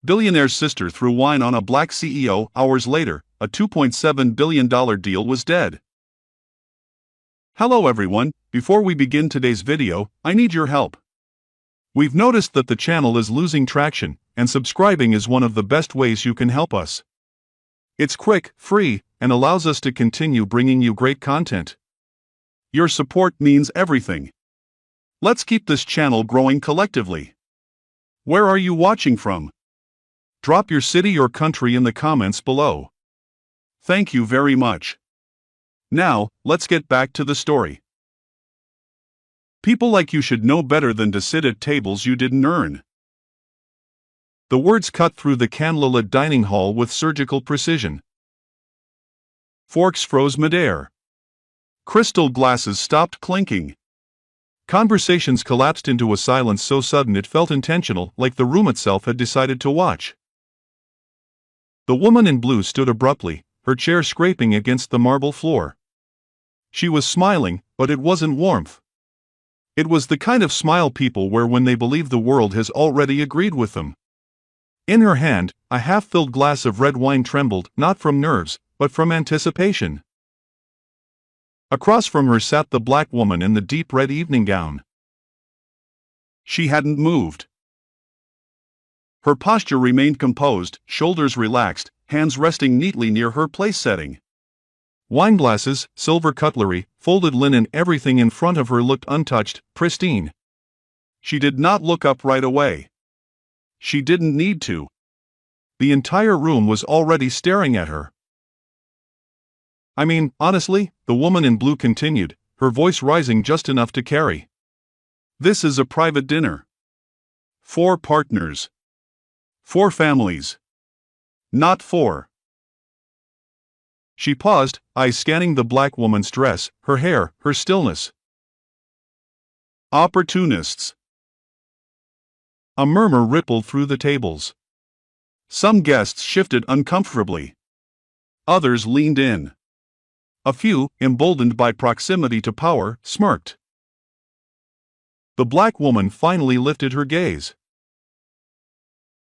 Billionaire's sister threw wine on a black CEO. Hours later, a $2.7 billion deal was dead. Hello everyone, before we begin today's video, I need your help. We've noticed that the channel is losing traction, and subscribing is one of the best ways you can help us. It's quick, free, and allows us to continue bringing you great content. Your support means everything. Let's keep this channel growing collectively. Where are you watching from? Drop your city or country in the comments below. Thank you very much. Now, let's get back to the story. People like you should know better than to sit at tables you didn't earn. The words cut through the candlelit dining hall with surgical precision. Forks froze midair. Crystal glasses stopped clinking. Conversations collapsed into a silence so sudden it felt intentional, like the room itself had decided to watch. The woman in blue stood abruptly, her chair scraping against the marble floor. She was smiling, but it wasn't warmth. It was the kind of smile people wear when they believe the world has already agreed with them. In her hand, a half-filled glass of red wine trembled, not from nerves, but from anticipation. Across from her sat the black woman in the deep red evening gown. She hadn't moved. Her posture remained composed, shoulders relaxed, hands resting neatly near her place setting. Wineglasses, silver cutlery, folded linen, everything in front of her looked untouched, pristine. She did not look up right away. She didn't need to. The entire room was already staring at her. I mean, honestly, the woman in blue continued, her voice rising just enough to carry. This is a private dinner. 4 partners. 4 families. Not 4. She paused, eyes scanning the black woman's dress, her hair, her stillness. Opportunists. A murmur rippled through the tables. Some guests shifted uncomfortably. Others leaned in. A few, emboldened by proximity to power, smirked. The black woman finally lifted her gaze.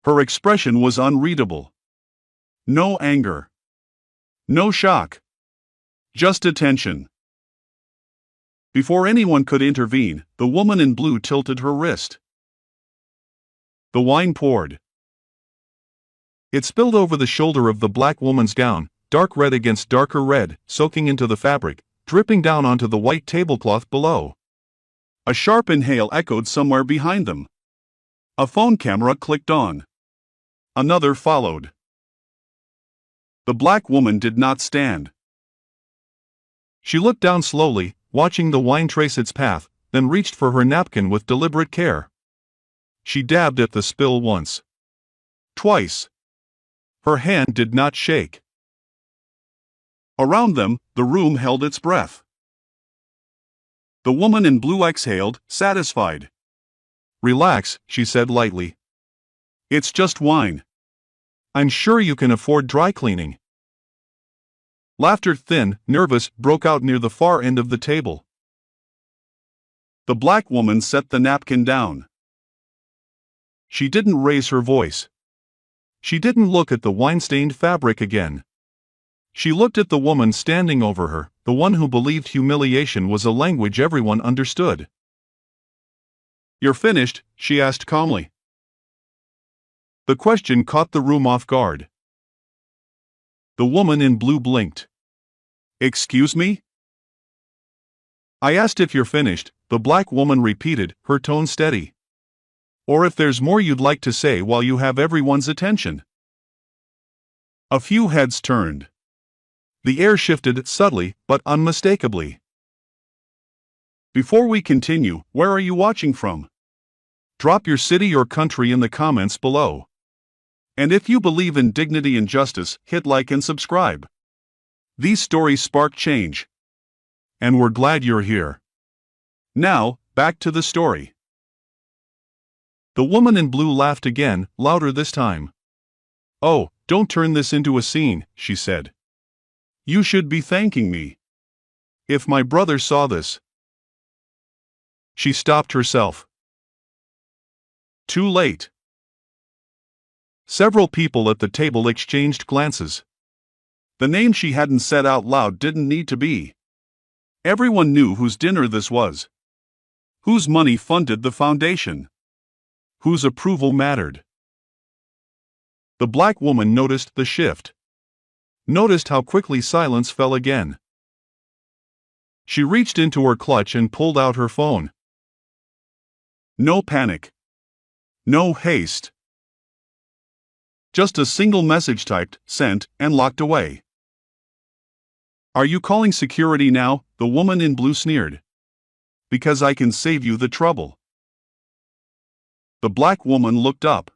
Her expression was unreadable. No anger. No shock. Just attention. Before anyone could intervene, the woman in blue tilted her wrist. The wine poured. It spilled over the shoulder of the black woman's gown, dark red against darker red, soaking into the fabric, dripping down onto the white tablecloth below. A sharp inhale echoed somewhere behind them. A phone camera clicked on. Another followed. The black woman did not stand. She looked down slowly, watching the wine trace its path, then reached for her napkin with deliberate care. She dabbed at the spill once. Twice. Her hand did not shake. Around them, the room held its breath. The woman in blue exhaled, satisfied. Relax, she said lightly. It's just wine. I'm sure you can afford dry cleaning. Laughter, thin, nervous, broke out near the far end of the table. The black woman set the napkin down. She didn't raise her voice. She didn't look at the wine-stained fabric again. She looked at the woman standing over her, the one who believed humiliation was a language everyone understood. You're finished? She asked calmly. The question caught the room off guard. The woman in blue blinked. Excuse me? I asked if you're finished, the black woman repeated, her tone steady. Or if there's more you'd like to say while you have everyone's attention. A few heads turned. The air shifted subtly, but unmistakably. Before we continue, where are you watching from? Drop your city or country in the comments below. And if you believe in dignity and justice, hit like and subscribe. These stories spark change. And we're glad you're here. Now, back to the story. The woman in blue laughed again, louder this time. Oh, don't turn this into a scene, she said. You should be thanking me. If my brother saw this. She stopped herself. Too late. Several people at the table exchanged glances. The name she hadn't said out loud didn't need to be. Everyone knew whose dinner this was. Whose money funded the foundation. Whose approval mattered. The black woman noticed the shift. Noticed how quickly silence fell again. She reached into her clutch and pulled out her phone. No panic. No haste. Just a single message typed, sent, and locked away. "Are you calling security now?" the woman in blue sneered. "Because I can save you the trouble." The black woman looked up.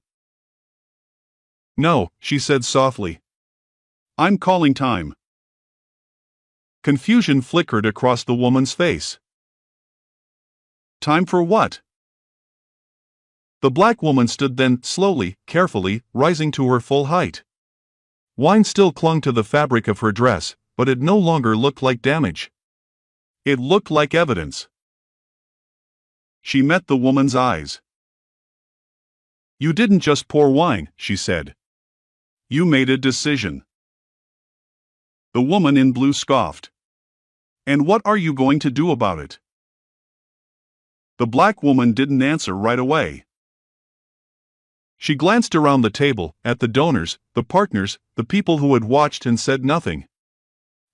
"No," she said softly. "I'm calling time." Confusion flickered across the woman's face. Time for what? The black woman stood then, slowly, carefully, rising to her full height. Wine still clung to the fabric of her dress, but it no longer looked like damage. It looked like evidence. She met the woman's eyes. "You didn't just pour wine," she said. "You made a decision." The woman in blue scoffed. "And what are you going to do about it?" The black woman didn't answer right away. She glanced around the table, at the donors, the partners, the people who had watched and said nothing.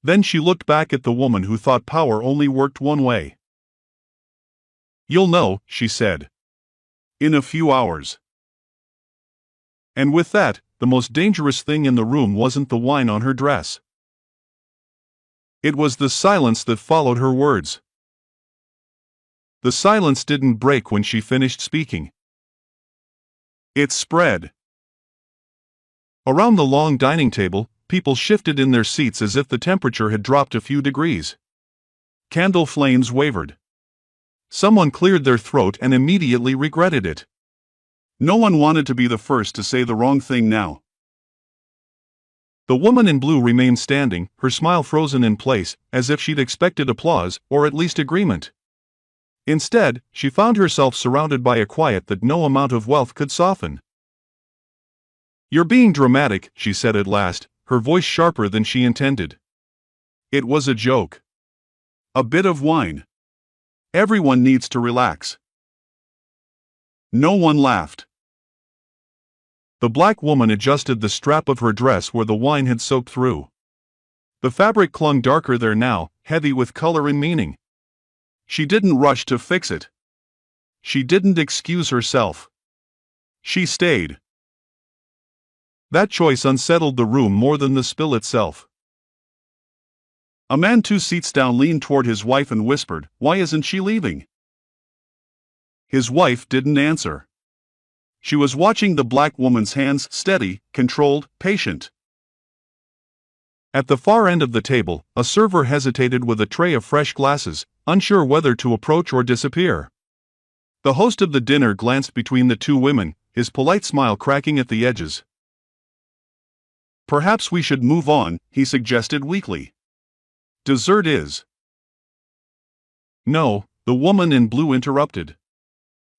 Then she looked back at the woman who thought power only worked one way. "You'll know," she said. "In a few hours." And with that, the most dangerous thing in the room wasn't the wine on her dress. It was the silence that followed her words. The silence didn't break when she finished speaking. It spread. Around the long dining table, people shifted in their seats as if the temperature had dropped a few degrees. Candle flames wavered. Someone cleared their throat and immediately regretted it. No one wanted to be the first to say the wrong thing now. The woman in blue remained standing, her smile frozen in place, as if she'd expected applause, or at least agreement. Instead, she found herself surrounded by a quiet that no amount of wealth could soften. "You're being dramatic," she said at last, her voice sharper than she intended. "It was a joke. A bit of wine. Everyone needs to relax." No one laughed. The black woman adjusted the strap of her dress where the wine had soaked through. The fabric clung darker there now, heavy with color and meaning. She didn't rush to fix it. She didn't excuse herself. She stayed. That choice unsettled the room more than the spill itself. A man 2 seats down leaned toward his wife and whispered, "Why isn't she leaving?" His wife didn't answer. She was watching the black woman's hands, steady, controlled, patient. At the far end of the table, a server hesitated with a tray of fresh glasses, unsure whether to approach or disappear. The host of the dinner glanced between the two women, his polite smile cracking at the edges. "Perhaps we should move on," he suggested weakly. "Dessert is." "No," the woman in blue interrupted.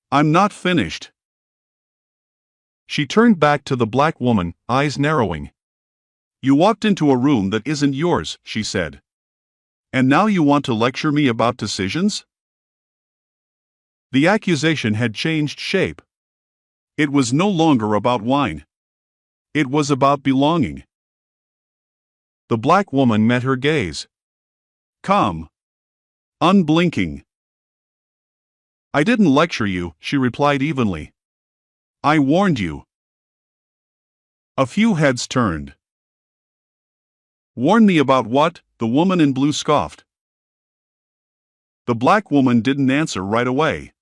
"I'm not finished." She turned back to the black woman, eyes narrowing. "You walked into a room that isn't yours," she said. "And now you want to lecture me about decisions?" The accusation had changed shape. It was no longer about wine. It was about belonging. The black woman met her gaze. Calm. Unblinking. "I didn't lecture you," she replied evenly. "I warned you." A few heads turned. "Warn me about what?" the woman in blue scoffed. The black woman didn't answer right away.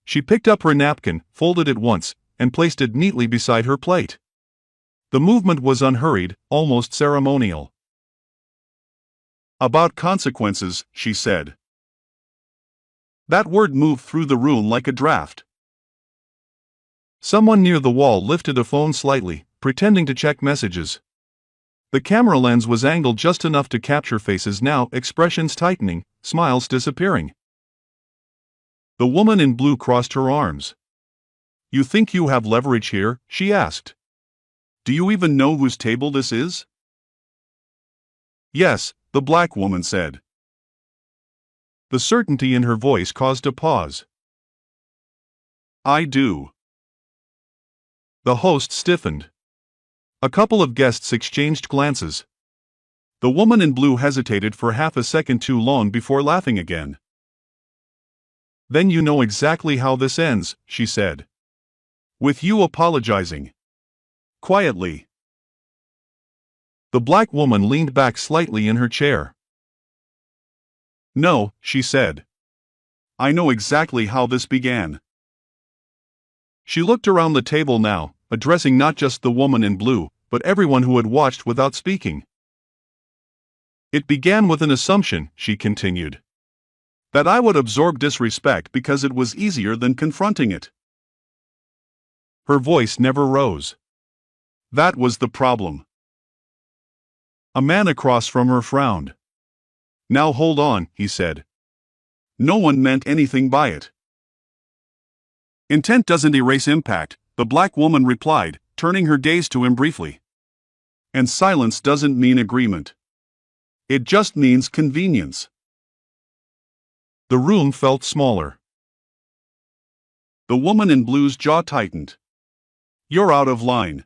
She picked up her napkin, folded it once, and placed it neatly beside her plate. The movement was unhurried, almost ceremonial. "About consequences," she said. That word moved through the room like a draft. Someone near the wall lifted a phone slightly, pretending to check messages. The camera lens was angled just enough to capture faces now, expressions tightening, smiles disappearing. The woman in blue crossed her arms. "You think you have leverage here?" she asked. Do you even know whose table this is? Yes, the black woman said. The certainty in her voice caused a pause. I do. The host stiffened. A couple of guests exchanged glances. The woman in blue hesitated for half a second too long before laughing again. Then you know exactly how this ends, she said. With you apologizing. Quietly. The black woman leaned back slightly in her chair. No, she said. I know exactly how this began. She looked around the table now, addressing not just the woman in blue, but everyone who had watched without speaking. It began with an assumption, she continued. That I would absorb disrespect because it was easier than confronting it. Her voice never rose. That was the problem. A man across from her frowned. Now hold on, he said. No one meant anything by it. Intent doesn't erase impact, the black woman replied, turning her gaze to him briefly. And silence doesn't mean agreement. It just means convenience. The room felt smaller. The woman in blue's jaw tightened. You're out of line.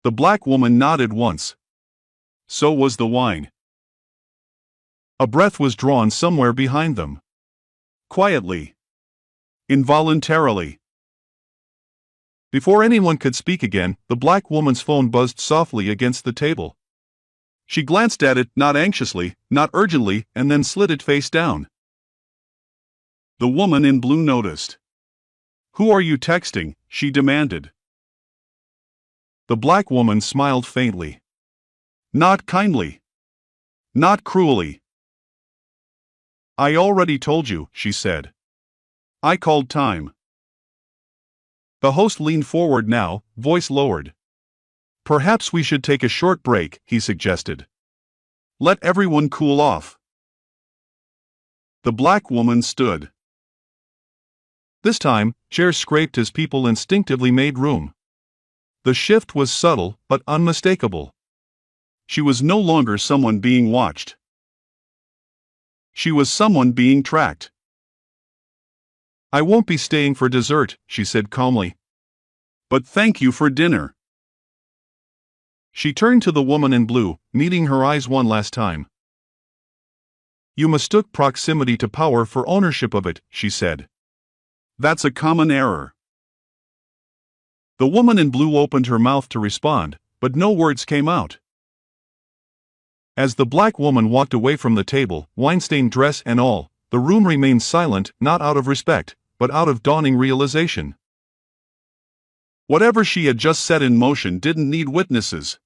The black woman nodded once. So was the wine. A breath was drawn somewhere behind them. Quietly. Involuntarily. Before anyone could speak again, the black woman's phone buzzed softly against the table. She glanced at it, not anxiously, not urgently, and then slid it face down. The woman in blue noticed. Who are you texting? She demanded. The black woman smiled faintly. Not kindly. Not cruelly. I already told you, she said. I called time. The host leaned forward now, voice lowered. Perhaps we should take a short break, he suggested. Let everyone cool off. The black woman stood. This time, chairs scraped as people instinctively made room. The shift was subtle, but unmistakable. She was no longer someone being watched. She was someone being tracked. I won't be staying for dessert, she said calmly. But thank you for dinner. She turned to the woman in blue, meeting her eyes one last time. You mistook proximity to power for ownership of it, she said. That's a common error. The woman in blue opened her mouth to respond, but no words came out. As the black woman walked away from the table, wine-stained dress and all, the room remained silent, not out of respect, but out of dawning realization. Whatever she had just set in motion didn't need witnesses.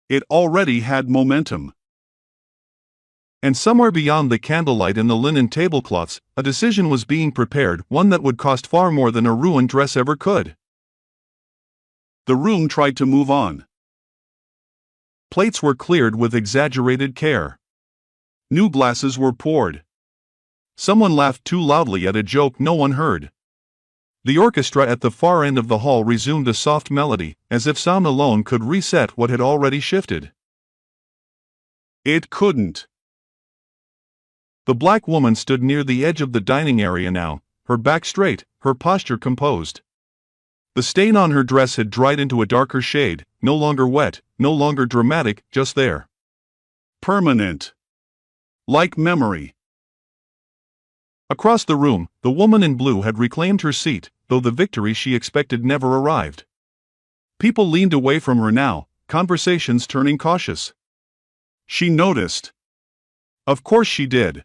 It already had momentum. And somewhere beyond the candlelight and the linen tablecloths, a decision was being prepared, one that would cost far more than a ruined dress ever could. The room tried to move on. Plates were cleared with exaggerated care. New glasses were poured. Someone laughed too loudly at a joke no one heard. The orchestra at the far end of the hall resumed a soft melody, as if sound alone could reset what had already shifted. It couldn't. The black woman stood near the edge of the dining area now, her back straight, her posture composed. The stain on her dress had dried into a darker shade, no longer wet, no longer dramatic, just there. Permanent. Like memory. Across the room, the woman in blue had reclaimed her seat, though the victory she expected never arrived. People leaned away from her now, conversations turning cautious. She noticed. Of course she did.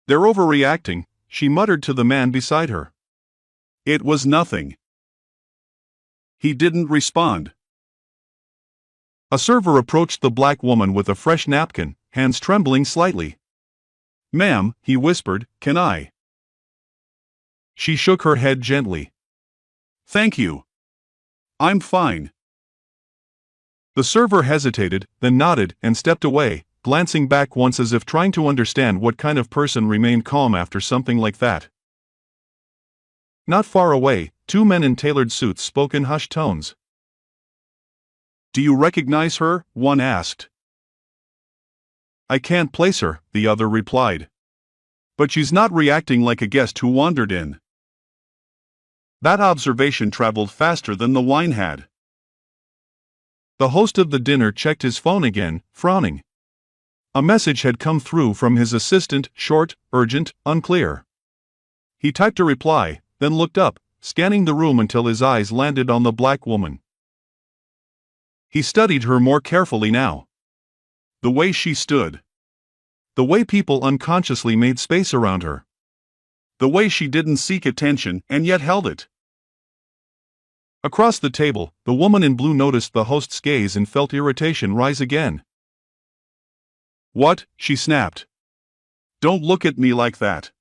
They're overreacting, she muttered to the man beside her. It was nothing. He didn't respond. A server approached the black woman with a fresh napkin, hands trembling slightly. Ma'am, he whispered, can I? She shook her head gently. Thank you. I'm fine. The server hesitated, then nodded and stepped away, glancing back once as if trying to understand what kind of person remained calm after something like that. Not far away, two men in tailored suits spoke in hushed tones. "Do you recognize her?" one asked. "I can't place her," the other replied. "But she's not reacting like a guest who wandered in." That observation traveled faster than the wine had. The host of the dinner checked his phone again, frowning. A message had come through from his assistant, short, urgent, unclear. He typed a reply, then looked up, scanning the room until his eyes landed on the black woman. He studied her more carefully now. The way she stood. The way people unconsciously made space around her. The way she didn't seek attention and yet held it. Across the table, the woman in blue noticed the host's gaze and felt irritation rise again. "What?" she snapped. "Don't look at me like that."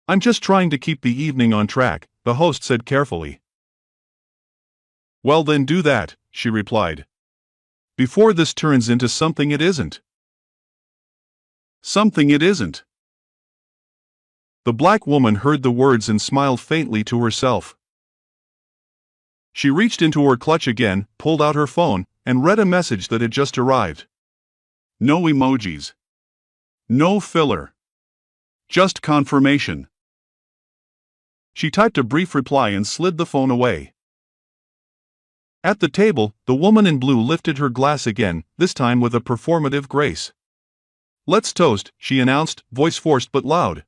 "I'm just trying to keep the evening on track," the host said carefully. "Well then do that," she replied. "Before this turns into something it isn't." "Something it isn't." The black woman heard the words and smiled faintly to herself. She reached into her clutch again, pulled out her phone, and read a message that had just arrived. No emojis. No filler. Just confirmation. She typed a brief reply and slid the phone away. At the table, the woman in blue lifted her glass again, this time with a performative grace. "Let's toast," she announced, voice forced but loud.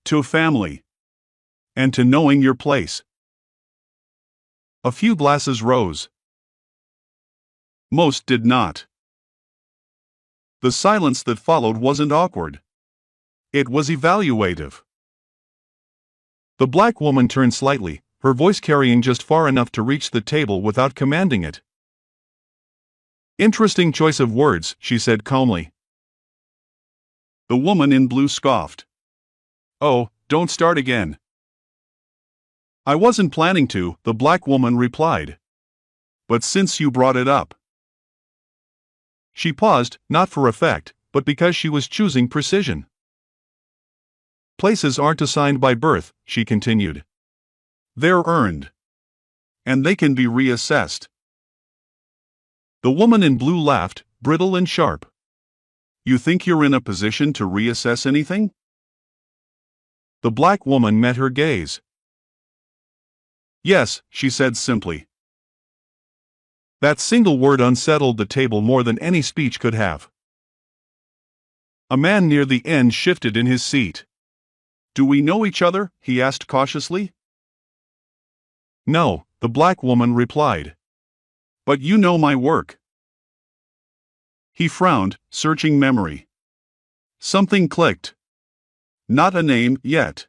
"To family. And to knowing your place." A few glasses rose. Most did not. The silence that followed wasn't awkward. It was evaluative. The black woman turned slightly, her voice carrying just far enough to reach the table without commanding it. "Interesting choice of words," she said calmly. The woman in blue scoffed. "Oh, don't start again." "I wasn't planning to," the black woman replied. "But since you brought it up." She paused, not for effect, but because she was choosing precision. "Places aren't assigned by birth," she continued. "They're earned. And they can be reassessed." The woman in blue laughed, brittle and sharp. "You think you're in a position to reassess anything?" The black woman met her gaze. "Yes," she said simply. That single word unsettled the table more than any speech could have. A man near the end shifted in his seat. "Do we know each other?" he asked cautiously. "No," the black woman replied. "But you know my work." He frowned, searching memory. Something clicked. Not a name yet.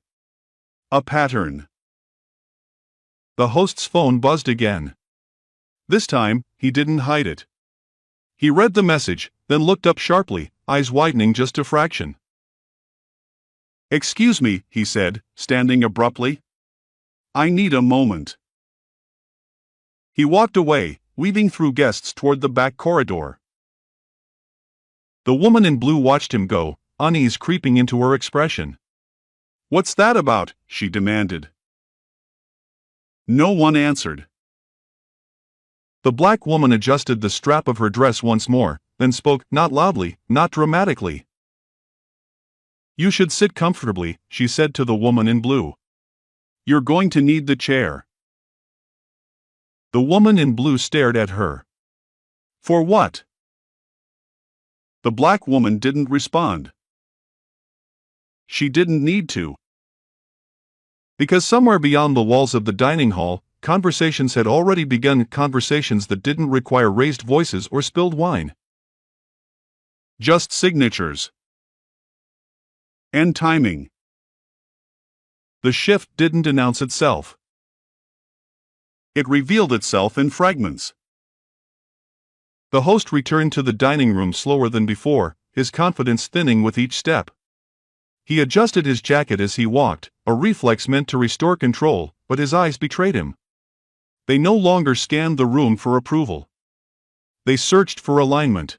A pattern. The host's phone buzzed again. This time, he didn't hide it. He read the message, then looked up sharply, eyes widening just a fraction. "Excuse me," he said, standing abruptly. "I need a moment." He walked away, weaving through guests toward the back corridor. The woman in blue watched him go, unease creeping into her expression. "What's that about?" she demanded. No one answered. The black woman adjusted the strap of her dress once more, then spoke, not loudly, not dramatically. "You should sit comfortably," she said to the woman in blue. "You're going to need the chair." The woman in blue stared at her. "For what?" The black woman didn't respond. She didn't need to. Because somewhere beyond the walls of the dining hall, conversations had already begun, conversations that didn't require raised voices or spilled wine. Just signatures. And timing. The shift didn't announce itself. It revealed itself in fragments. The host returned to the dining room slower than before, his confidence thinning with each step. He adjusted his jacket as he walked, a reflex meant to restore control, but his eyes betrayed him. They no longer scanned the room for approval. They searched for alignment.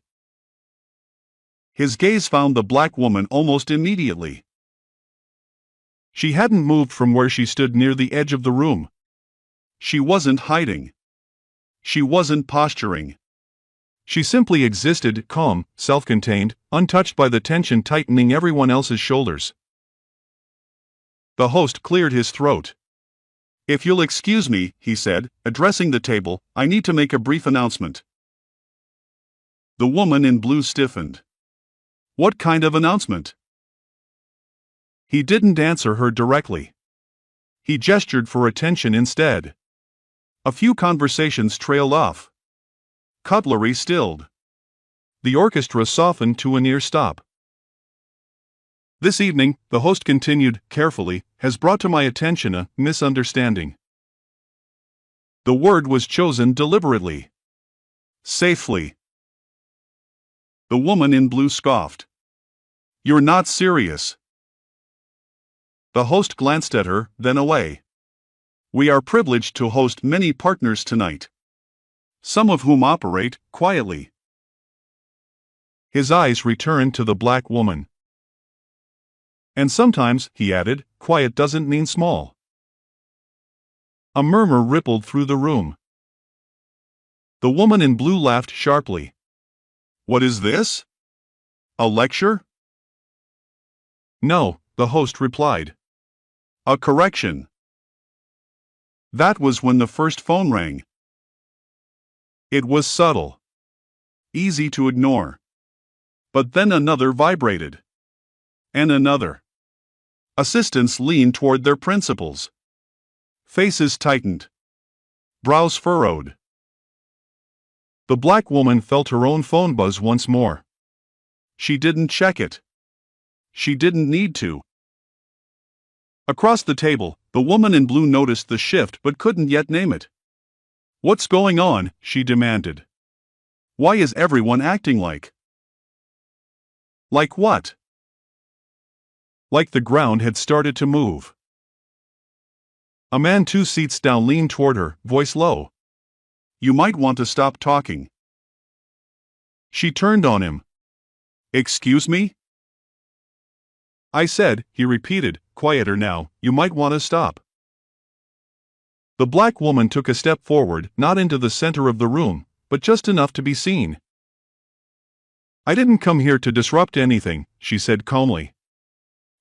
His gaze found the black woman almost immediately. She hadn't moved from where she stood near the edge of the room. She wasn't hiding. She wasn't posturing. She simply existed, calm, self-contained, untouched by the tension tightening everyone else's shoulders. The host cleared his throat. "If you'll excuse me," he said, addressing the table, "I need to make a brief announcement." The woman in blue stiffened. What kind of announcement? He didn't answer her directly. He gestured for attention instead. A few conversations trailed off. Cutlery stilled. The orchestra softened to a near stop. "This evening," the host continued, carefully, "has brought to my attention a misunderstanding." The word was chosen deliberately. Safely. The woman in blue scoffed. "You're not serious." The host glanced at her, then away. "We are privileged to host many partners tonight, some of whom operate quietly." His eyes returned to the black woman. "And sometimes," he added, "quiet doesn't mean small." A murmur rippled through the room. The woman in blue laughed sharply. "What is this? A lecture?" "No," the host replied. "A correction." That was when the first phone rang. It was subtle, easy to ignore. But then another vibrated. And another. Assistants leaned toward their principals. Faces tightened. Brows furrowed. The black woman felt her own phone buzz once more. She didn't check it. She didn't need to. Across the table, the woman in blue noticed the shift but couldn't yet name it. "What's going on?" she demanded. "Why is everyone acting like?" Like what? Like the ground had started to move. A man 2 seats down leaned toward her, voice low. "You might want to stop talking." She turned on him. "Excuse me?" "I said," he repeated, quieter now, "you might want to stop." The black woman took a step forward, not into the center of the room, but just enough to be seen. "I didn't come here to disrupt anything," she said calmly.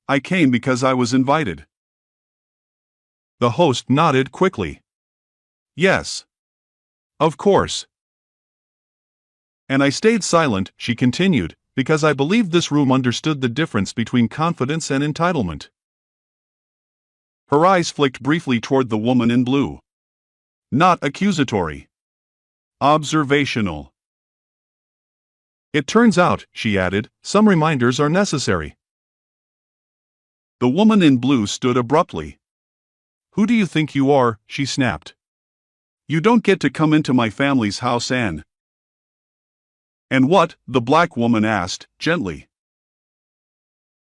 "I came because I was invited." The host nodded quickly. "Yes. Of course." "And I stayed silent," she continued, "because I believed this room understood the difference between confidence and entitlement." Her eyes flicked briefly toward the woman in blue. Not accusatory. Observational. "It turns out," she added, "some reminders are necessary." The woman in blue stood abruptly. "Who do you think you are?" she snapped. "You don't get to come into my family's house and—" "And what?" the black woman asked, gently.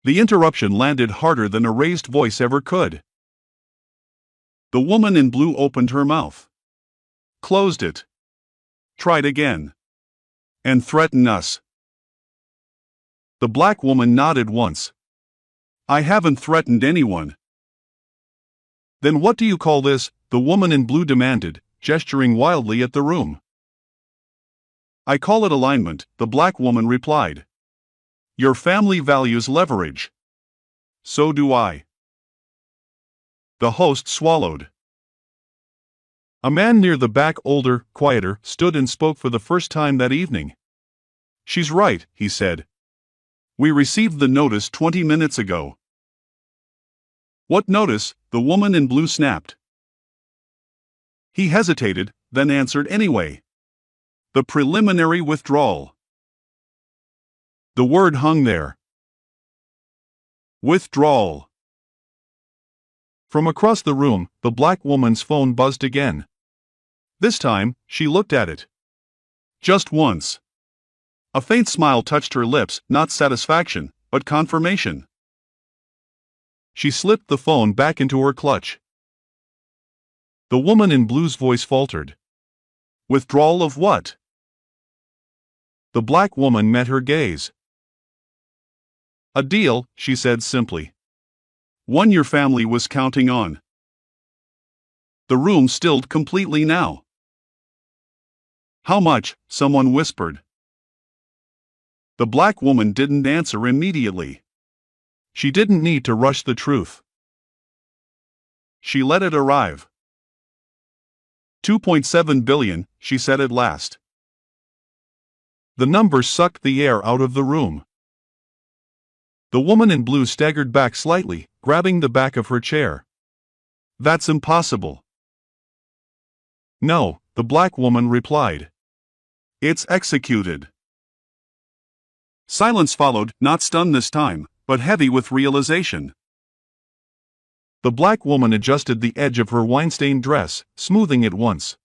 The interruption landed harder than a raised voice ever could. The woman in blue opened her mouth. Closed it. Tried again. "And threaten us." The black woman nodded once. "I haven't threatened anyone." "Then what do you call this?" the woman in blue demanded, gesturing wildly at the room. "I call it alignment," the black woman replied. "Your family values leverage. So do I." The host swallowed. A man near the back, older, quieter, stood and spoke for the first time that evening. "She's right," he said. "We received the notice 20 minutes ago." "What notice?" the woman in blue snapped. He hesitated, then answered anyway. "The preliminary withdrawal." The word hung there. Withdrawal. From across the room, the black woman's phone buzzed again. This time, she looked at it. Just once. A faint smile touched her lips, not satisfaction, but confirmation. She slipped the phone back into her clutch. The woman in blue's voice faltered. "Withdrawal of what?" The black woman met her gaze. "A deal," she said simply. One your family was counting on. The room stilled completely now. How much? Someone whispered. The black woman didn't answer immediately. She didn't need to rush the truth. She let it arrive. 2.7 billion, she said at last. The number sucked the air out of the room. The woman in blue staggered back slightly, grabbing the back of her chair. That's impossible. No, the black woman replied. It's executed. Silence followed, not stunned this time, but heavy with realization. The black woman adjusted the edge of her wine-stained dress, smoothing it once.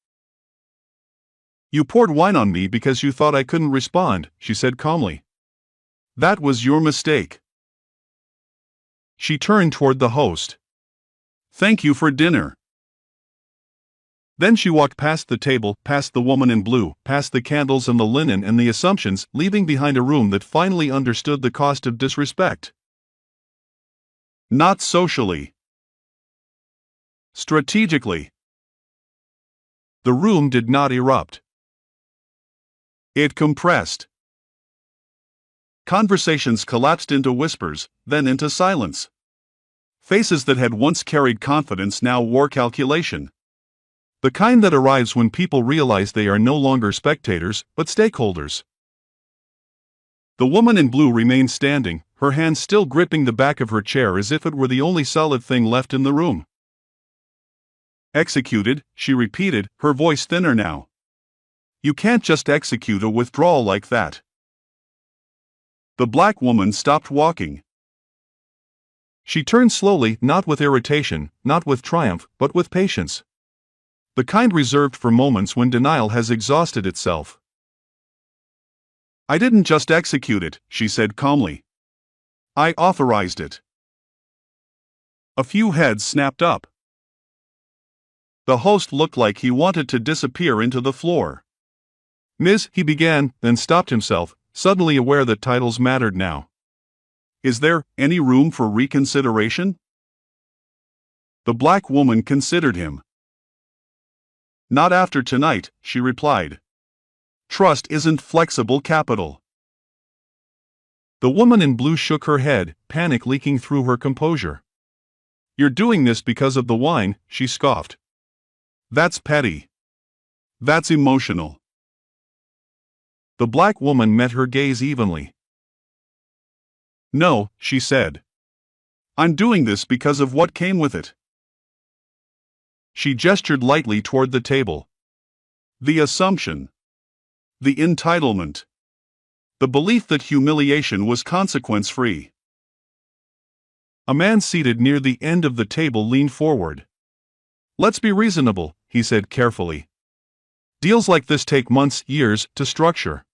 You poured wine on me because you thought I couldn't respond, she said calmly. That was your mistake. She turned toward the host. Thank you for dinner. Then she walked past the table, past the woman in blue, past the candles and the linen and the assumptions, leaving behind a room that finally understood the cost of disrespect. Not socially. Strategically. The room did not erupt. It compressed. Conversations collapsed into whispers, then into silence. Faces that had once carried confidence now wore calculation. The kind that arrives when people realize they are no longer spectators, but stakeholders. The woman in blue remained standing, her hands still gripping the back of her chair as if it were the only solid thing left in the room. Executed, she repeated, her voice thinner now. You can't just execute a withdrawal like that. The black woman stopped walking. She turned slowly, not with irritation, not with triumph, but with patience. The kind reserved for moments when denial has exhausted itself. I didn't just execute it, she said calmly. I authorized it. A few heads snapped up. The host looked like he wanted to disappear into the floor. Ms., he began, then stopped himself, suddenly aware that titles mattered now. Is there any room for reconsideration? The black woman considered him. Not after tonight, she replied. Trust isn't flexible capital. The woman in blue shook her head, panic leaking through her composure. You're doing this because of the wine, she scoffed. That's petty. That's emotional. The black woman met her gaze evenly. No, she said. I'm doing this because of what came with it. She gestured lightly toward the table. The assumption. The entitlement. The belief that humiliation was consequence-free. A man seated near the end of the table leaned forward. Let's be reasonable, he said carefully. Deals like this take months, years, to structure.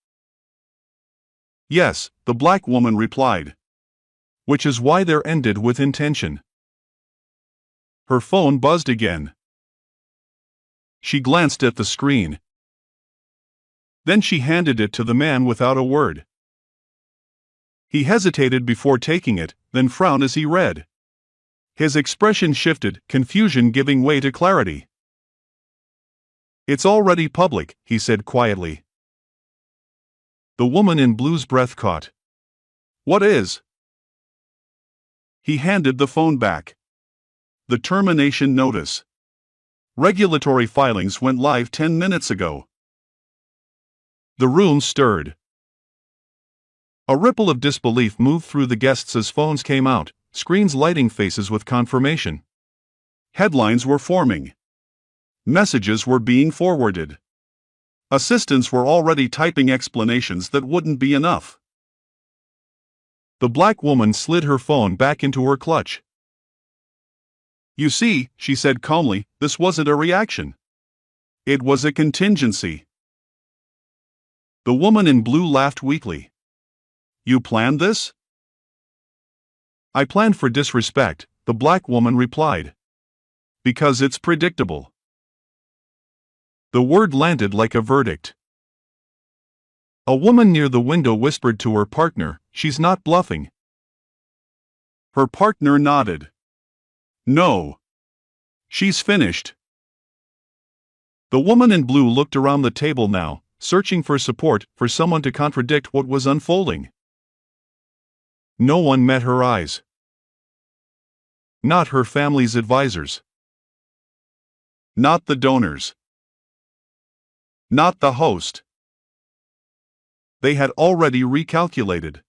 Yes, the black woman replied. Which is why they're ended with intention. Her phone buzzed again. She glanced at the screen. Then she handed it to the man without a word. He hesitated before taking it, then frowned as he read. His expression shifted, confusion giving way to clarity. It's already public, he said quietly. The woman in blue's breath caught. What is? He handed the phone back. The termination notice. Regulatory filings went live 10 minutes ago. The room stirred. A ripple of disbelief moved through the guests as phones came out, screens lighting faces with confirmation. Headlines were forming. Messages were being forwarded. Assistants were already typing explanations that wouldn't be enough. The black woman slid her phone back into her clutch. You see, she said calmly, this wasn't a reaction. It was a contingency. The woman in blue laughed weakly. You planned this? I planned for disrespect, the black woman replied. Because it's predictable. The word landed like a verdict. A woman near the window whispered to her partner, she's not bluffing. Her partner nodded. No. She's finished. The woman in blue looked around the table now, searching for support, for someone to contradict what was unfolding. No one met her eyes. Not her family's advisors. Not the donors. Not the host. They had already recalculated.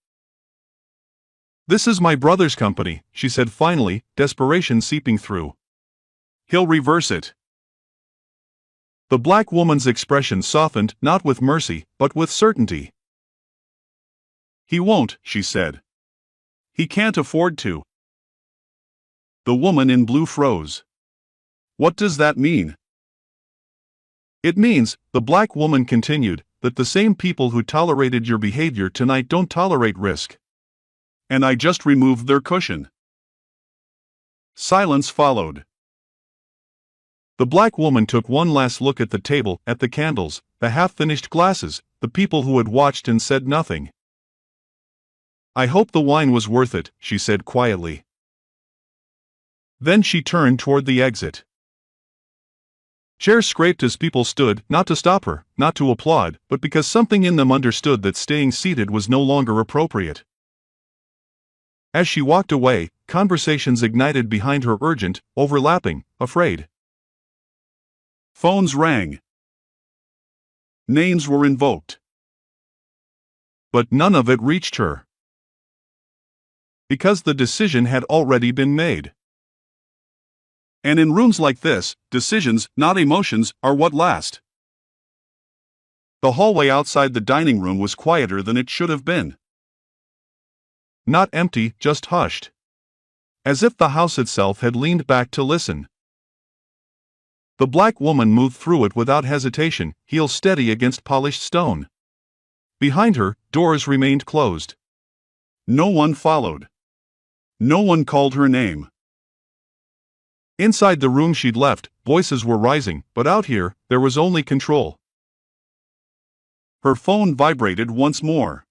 "This is my brother's company," she said finally, desperation seeping through. "He'll reverse it." The black woman's expression softened, not with mercy, but with certainty. "He won't," she said. "He can't afford to." The woman in blue froze. "What does that mean?" "It means," the black woman continued, "that the same people who tolerated your behavior tonight don't tolerate risk. And I just removed their cushion." Silence followed. The black woman took one last look at the table, at the candles, the half-finished glasses, the people who had watched and said nothing. "I hope the wine was worth it," she said quietly. Then she turned toward the exit. Chairs scraped as people stood, not to stop her, not to applaud, but because something in them understood that staying seated was no longer appropriate. As she walked away, conversations ignited behind her, urgent, overlapping, afraid. Phones rang. Names were invoked. But none of it reached her. Because the decision had already been made. And in rooms like this, decisions, not emotions, are what last. The hallway outside the dining room was quieter than it should have been. Not empty, just hushed. As if the house itself had leaned back to listen. The black woman moved through it without hesitation, heels steady against polished stone. Behind her, doors remained closed. No one followed. No one called her name. Inside the room she'd left, voices were rising, but out here, there was only control. Her phone vibrated once more.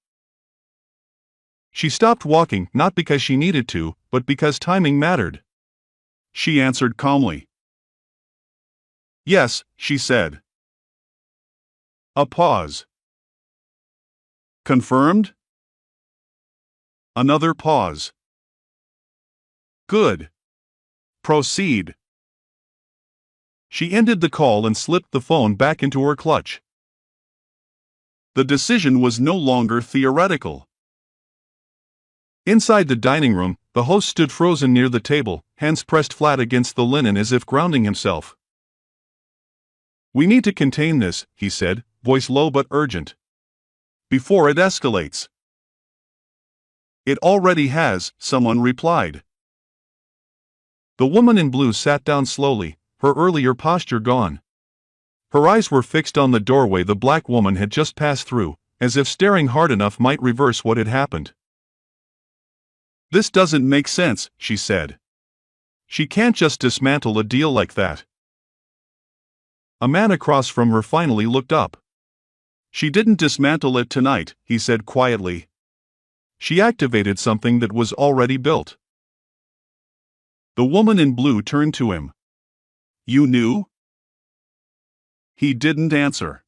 She stopped walking, not because she needed to, but because timing mattered. She answered calmly. "Yes," she said. A pause. "Confirmed?" Another pause. "Good. Proceed." She ended the call and slipped the phone back into her clutch. The decision was no longer theoretical. Inside the dining room, the host stood frozen near the table, hands pressed flat against the linen as if grounding himself. "We need to contain this," he said, voice low but urgent. "Before it escalates." "It already has," someone replied. The woman in blue sat down slowly, her earlier posture gone. Her eyes were fixed on the doorway the black woman had just passed through, as if staring hard enough might reverse what had happened. "This doesn't make sense," she said. "She can't just dismantle a deal like that." A man across from her finally looked up. "She didn't dismantle it tonight," he said quietly. "She activated something that was already built." The woman in blue turned to him. "You knew?" He didn't answer.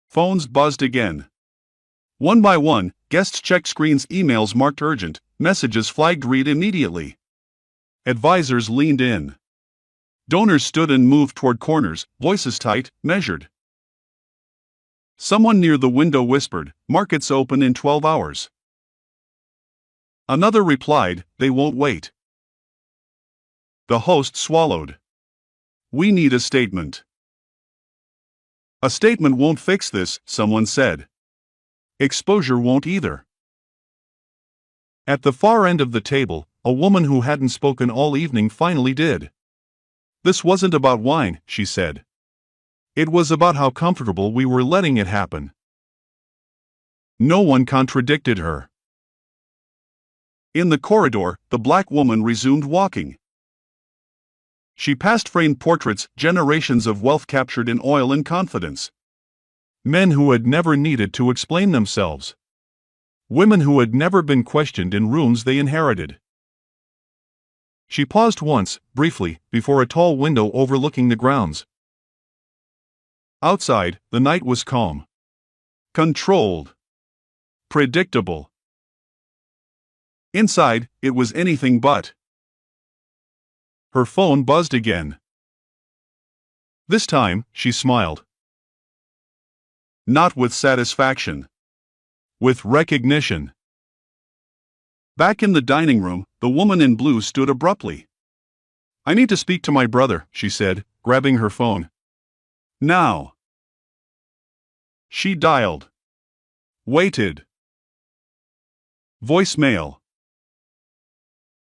Phones buzzed again. One by one, guests checked screens, emails marked urgent, messages flagged read immediately. Advisors leaned in. Donors stood and moved toward corners, voices tight, measured. Someone near the window whispered, "Markets open in 12 hours." Another replied, "They won't wait." The host swallowed. "We need a statement." "A statement won't fix this," someone said. "Exposure won't either." At the far end of the table, a woman who hadn't spoken all evening finally did. "This wasn't about wine," she said. "It was about how comfortable we were letting it happen." No one contradicted her. In the corridor, the black woman resumed walking. She passed framed portraits, generations of wealth captured in oil and confidence. Men who had never needed to explain themselves. Women who had never been questioned in rooms they inherited. She paused once, briefly, before a tall window overlooking the grounds. Outside, the night was calm. Controlled. Predictable. Inside, it was anything but. Her phone buzzed again. This time, she smiled. Not with satisfaction. With recognition. Back in the dining room, the woman in blue stood abruptly. "I need to speak to my brother," she said, grabbing her phone. "Now." She dialed. Waited. Voicemail.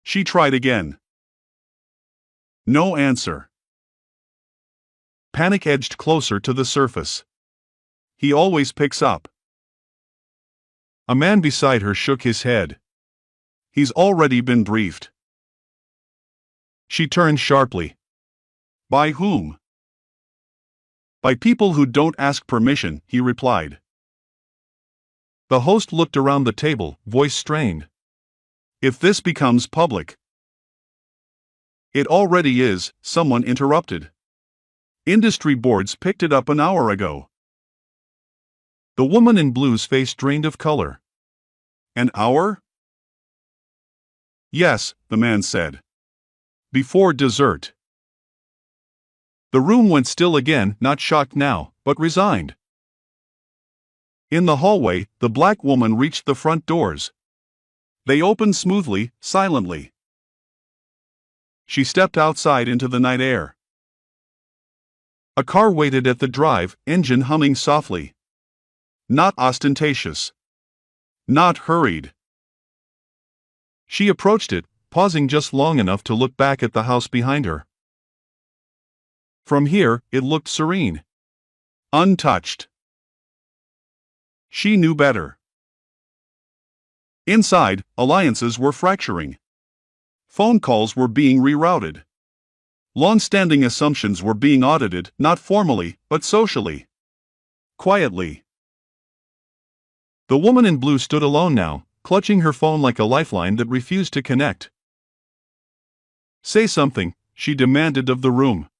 She tried again. No answer. Panic edged closer to the surface. He always picks up. A man beside her shook his head. He's already been briefed. She turned sharply. By whom? By people who don't ask permission, he replied. The host looked around the table, voice strained. If this becomes public. It already is, someone interrupted. Industry boards picked it up an hour ago. The woman in blue's face drained of color. An hour? Yes, the man said. Before dessert. The room went still again, not shocked now, but resigned. In the hallway, the black woman reached the front doors. They opened smoothly, silently. She stepped outside into the night air. A car waited at the drive, engine humming softly. Not ostentatious. Not hurried. She approached it, pausing just long enough to look back at the house behind her. From here, it looked serene. Untouched. She knew better. Inside, alliances were fracturing. Phone calls were being rerouted. Long-standing assumptions were being audited, not formally, but socially. Quietly. The woman in blue stood alone now, clutching her phone like a lifeline that refused to connect. Say something, she demanded of the room.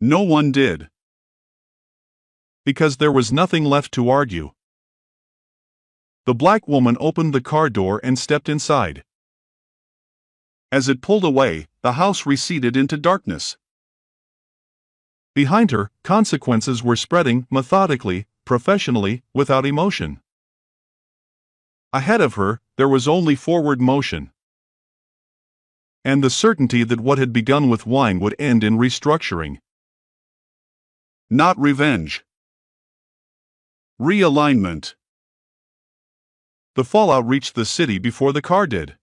No one did. Because there was nothing left to argue. The black woman opened the car door and stepped inside. As it pulled away, the house receded into darkness. Behind her, consequences were spreading, methodically, professionally, without emotion. Ahead of her, there was only forward motion. And the certainty that what had begun with wine would end in restructuring. Not revenge. Realignment. The fallout reached the city before the car did.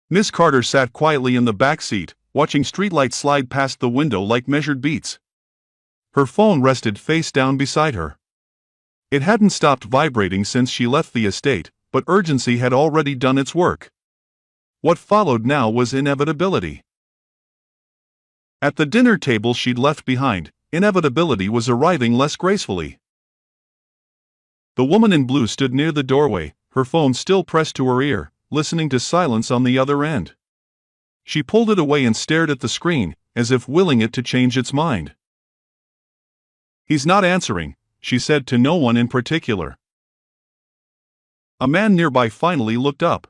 Miss Carter sat quietly in the back seat, watching streetlights slide past the window like measured beats. Her phone rested face down beside her. It hadn't stopped vibrating since she left the estate, but urgency had already done its work. What followed now was inevitability. At the dinner table she'd left behind, inevitability was arriving less gracefully. The woman in blue stood near the doorway, her phone still pressed to her ear, listening to silence on the other end. She pulled it away and stared at the screen, as if willing it to change its mind. He's not answering, she said to no one in particular. A man nearby finally looked up.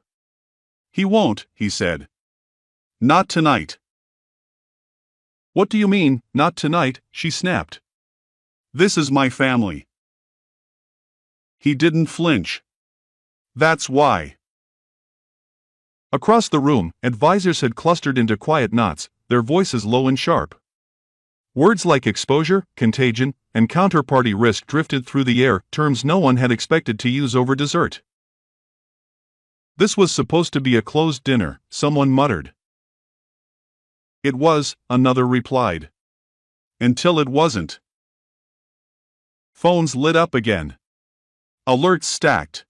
He won't, he said. Not tonight. What do you mean, not tonight? She snapped. This is my family. He didn't flinch. That's why. Across the room, advisors had clustered into quiet knots, their voices low and sharp. Words like exposure, contagion, and counterparty risk drifted through the air, terms no one had expected to use over dessert. This was supposed to be a closed dinner, someone muttered. It was, another replied. Until it wasn't. Phones lit up again. Alerts stacked.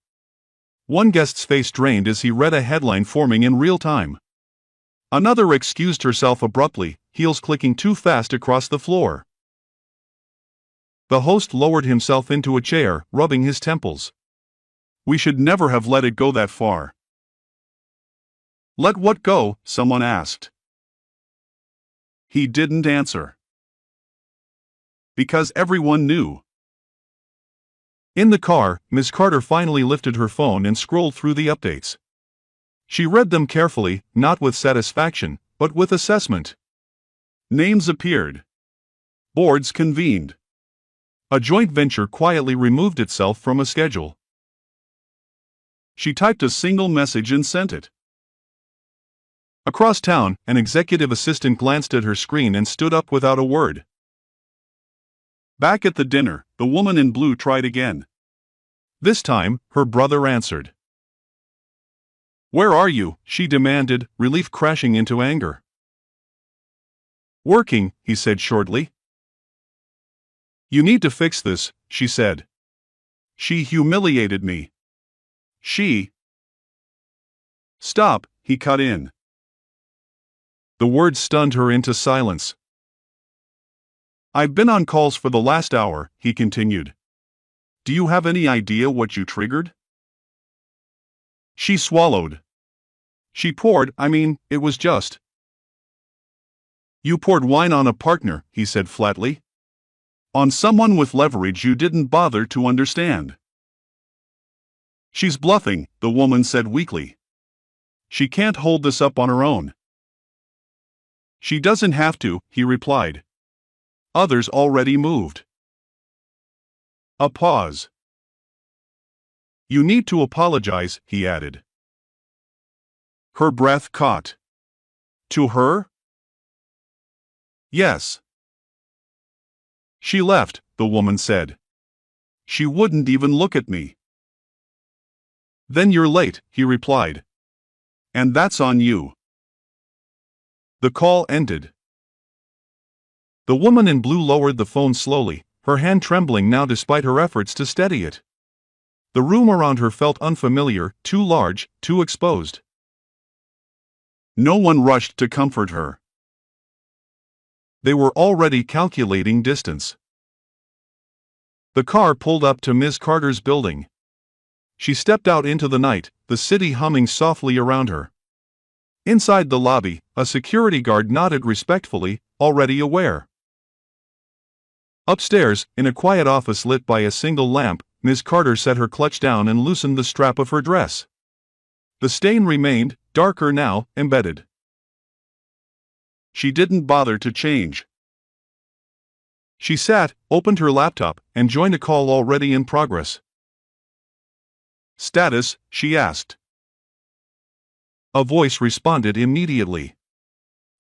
One guest's face drained as he read a headline forming in real time. Another excused herself abruptly, heels clicking too fast across the floor. The host lowered himself into a chair, rubbing his temples. We should never have let it go that far. Let what go? Someone asked. He didn't answer. Because everyone knew. In the car, Ms. Carter finally lifted her phone and scrolled through the updates. She read them carefully, not with satisfaction, but with assessment. Names appeared. Boards convened. A joint venture quietly removed itself from a schedule. She typed a single message and sent it. Across town, an executive assistant glanced at her screen and stood up without a word. Back at the dinner, the woman in blue tried again. This time, her brother answered. "Where are you?" she demanded, relief crashing into anger. "Working," he said shortly. "You need to fix this," she said. "She humiliated me. She..." "Stop," he cut in. The word stunned her into silence. "I've been on calls for the last hour," he continued. "Do you have any idea what you triggered?" She swallowed. It was just. "You poured wine on a partner," he said flatly. "On someone with leverage you didn't bother to understand." "She's bluffing," the woman said weakly. "She can't hold this up on her own." "She doesn't have to," he replied. "Others already moved." A pause. "You need to apologize," he added. Her breath caught. "To her?" "Yes." "She left," the woman said. "She wouldn't even look at me." "Then you're late," he replied. "And that's on you." The call ended. The woman in blue lowered the phone slowly, her hand trembling now despite her efforts to steady it. The room around her felt unfamiliar, too large, too exposed. No one rushed to comfort her. They were already calculating distance. The car pulled up to Ms. Carter's building. She stepped out into the night, the city humming softly around her. Inside the lobby, a security guard nodded respectfully, already aware. Upstairs, in a quiet office lit by a single lamp, Ms. Carter set her clutch down and loosened the strap of her dress. The stain remained, darker now, embedded. She didn't bother to change. She sat, opened her laptop, and joined a call already in progress. "Status?" she asked. A voice responded immediately.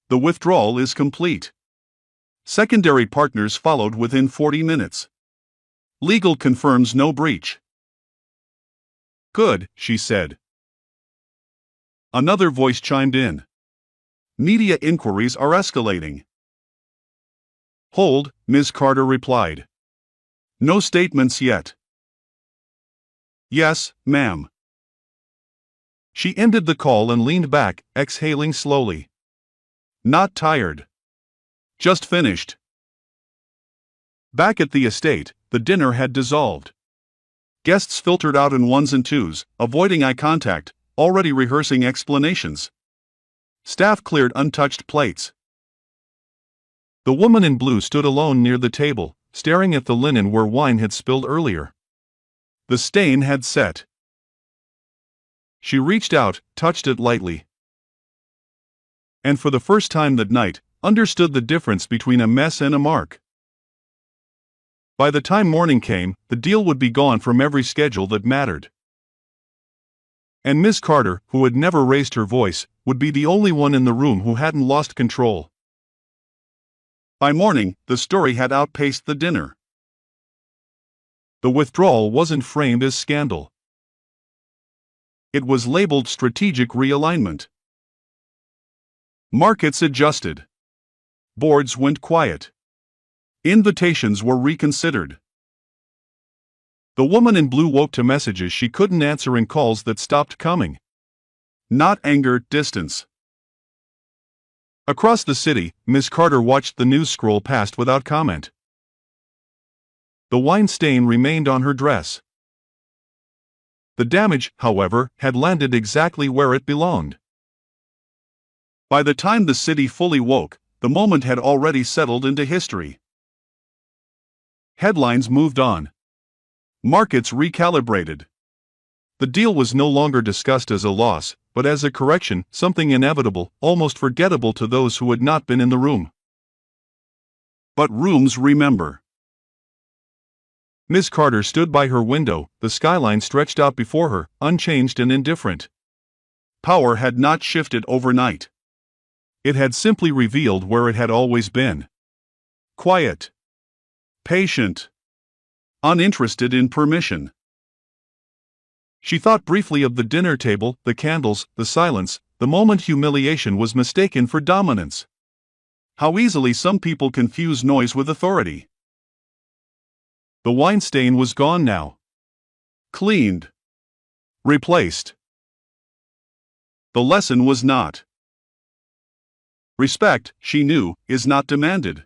"The withdrawal is complete. Secondary partners followed within 40 minutes. Legal confirms no breach." "Good," she said. Another voice chimed in. "Media inquiries are escalating." "Hold," Ms. Carter replied. "No statements yet." "Yes, ma'am." She ended the call and leaned back, exhaling slowly. Not tired. Just finished. Back at the estate, the dinner had dissolved. Guests filtered out in ones and twos, avoiding eye contact, already rehearsing explanations. Staff cleared untouched plates. The woman in blue stood alone near the table, staring at the linen where wine had spilled earlier. The stain had set. She reached out, touched it lightly. And for the first time that night, understood the difference between a mess and a mark. By the time morning came, the deal would be gone from every schedule that mattered. And Miss Carter, who had never raised her voice, would be the only one in the room who hadn't lost control. By morning, the story had outpaced the dinner. The withdrawal wasn't framed as scandal. It was labeled strategic realignment. Markets adjusted. Boards went quiet. Invitations were reconsidered. The woman in blue woke to messages she couldn't answer and calls that stopped coming. Not anger, distance. Across the city, Miss Carter watched the news scroll past without comment. The wine stain remained on her dress. The damage, however, had landed exactly where it belonged. By the time the city fully woke, the moment had already settled into history. Headlines moved on. Markets recalibrated. The deal was no longer discussed as a loss, but as a correction, something inevitable, almost forgettable to those who had not been in the room. But rooms remember. Miss Carter stood by her window, the skyline stretched out before her, unchanged and indifferent. Power had not shifted overnight. It had simply revealed where it had always been. Quiet. Patient. Uninterested in permission. She thought briefly of the dinner table, the candles, the silence, the moment humiliation was mistaken for dominance. How easily some people confuse noise with authority. The wine stain was gone now. Cleaned. Replaced. The lesson was not. Respect, she knew, is not demanded.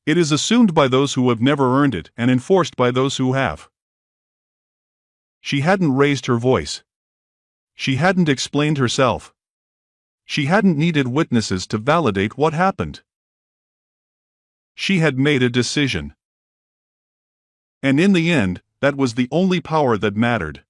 It is assumed by those who have never earned it and enforced by those who have. She hadn't raised her voice. She hadn't explained herself. She hadn't needed witnesses to validate what happened. She had made a decision. And in the end, that was the only power that mattered.